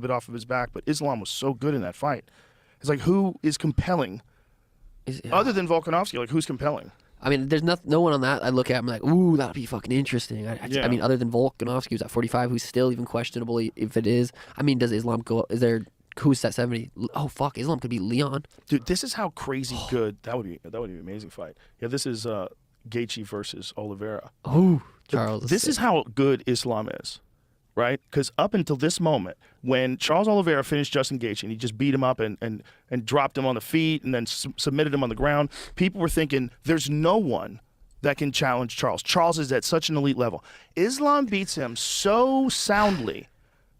bit off of his back, but Islam was so good in that fight. It's like, who is compelling? Other than Volkanovski, like, who's compelling? I mean, there's no one on that I look at. I'm like, ooh, that'd be fucking interesting. I mean, other than Volkanovski, who's at 45, who's still even questionable if it is. I mean, does Islam go up? Is there who's at 70? Oh fuck, Islam could be Leon. Dude, this is how crazy good that would be. That would be an amazing fight. Yeah, this is Gaethje versus Oliveira. Oh, Charles. This is how good Islam is, right? Because up until this moment, when Charles Oliveira finished Justin Gaethje and he just beat him up and dropped him on the feet and then submitted him on the ground, people were thinking there's no one that can challenge Charles. Charles is at such an elite level. Islam beats him so soundly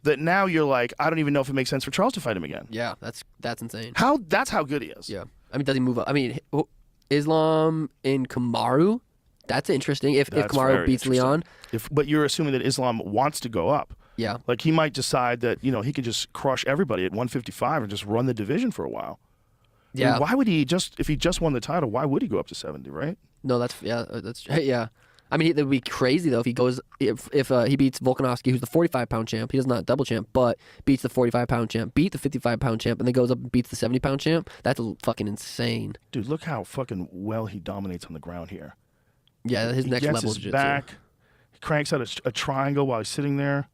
that now you're like, I don't even know if it makes sense for Charles to fight him again. Yeah, that's insane. That's how good he is. Yeah. I mean, does he move up? I mean, Islam in Kamaru, that's interesting. If Kamaru beats Leon. But you're assuming that Islam wants to go up. Yeah. Like, he might decide that, he can just crush everybody at 155 and just run the division for a while. Yeah. I mean, why would he if he just won the title, why would he go up to 70, right? No, that's yeah. I mean, it would be crazy though if he goes if he beats Volkanovski, who's the 45-pound champ. He does not double champ, but beats the 45-pound champ, beat the 55-pound champ, and then goes up and beats the 70-pound champ. That's fucking insane. Dude, look how fucking well he dominates on the ground here. Yeah, his next level his jiu-jitsu. back. He cranks out a triangle while he's sitting there.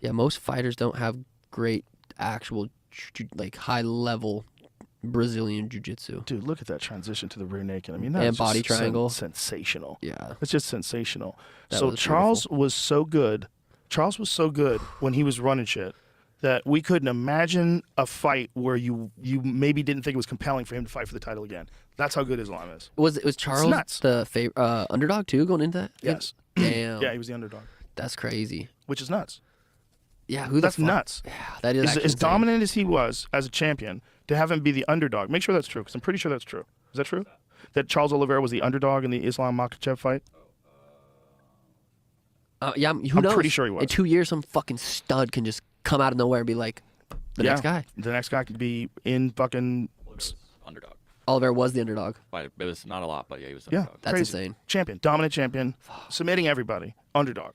Yeah, most fighters don't have great actual like high level Brazilian jiu-jitsu. Dude, look at that transition to the rear naked. I mean, and that's body just triangle. Sensational. Yeah. It's just sensational. That So was Charles beautiful. was so good. Charles was so good when he was running shit that we couldn't imagine a fight where you maybe didn't think it was compelling for him to fight for the title again. That's how good Islam is. Was Charles nuts. the underdog too going into that? Yes. Damn. Yeah, he was the underdog. That's crazy. Which is nuts. Yeah, who That's the fuck? nuts. Yeah, that is actually As insane. dominant as he was as a champion, to have him be the underdog. Make sure that's true, because I'm pretty sure that's true. Is that true? That Charles Oliveira was the underdog in the Islam Makhachev fight? Yeah, who knows? I'm pretty sure he was. In 2 years, some fucking stud can just come out of nowhere and be like, the next guy. The next guy could be in fucking... Underdog. Oliveira was the underdog. It was not a lot, but yeah, he was the Yeah, underdog. That's crazy. insane. Champion, dominant champion, submitting everybody, underdog.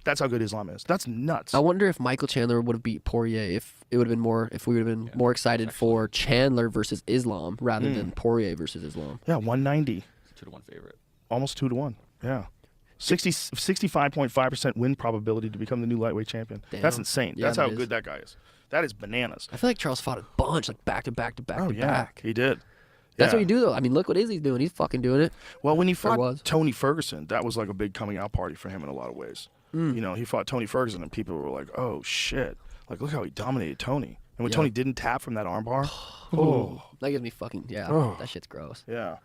That's how good Islam is. That's nuts. I wonder if Michael Chandler would have beat Poirier if we would have been more excited for Chandler versus Islam rather than Poirier versus Islam. Yeah, 190. 2-1 favorite. Almost 2-1. Yeah. 65.5% win probability to become the new lightweight champion. Damn. That's insane. Yeah, That's that how is. good that guy is. That is bananas. I feel like Charles fought a bunch, like back to back to back to back. He did. That's Yeah. what you do though. I mean, look what Izzy's doing. He's fucking doing it. Well, when he was. fought Tony Ferguson, that was like a big coming out party for him in a lot of ways. He fought Tony Ferguson, and people were like, "Oh shit! Like, look how he dominated Tony." And when Yeah. Tony didn't tap from that armbar, That gives me fucking Oh. that shit's gross. yeah.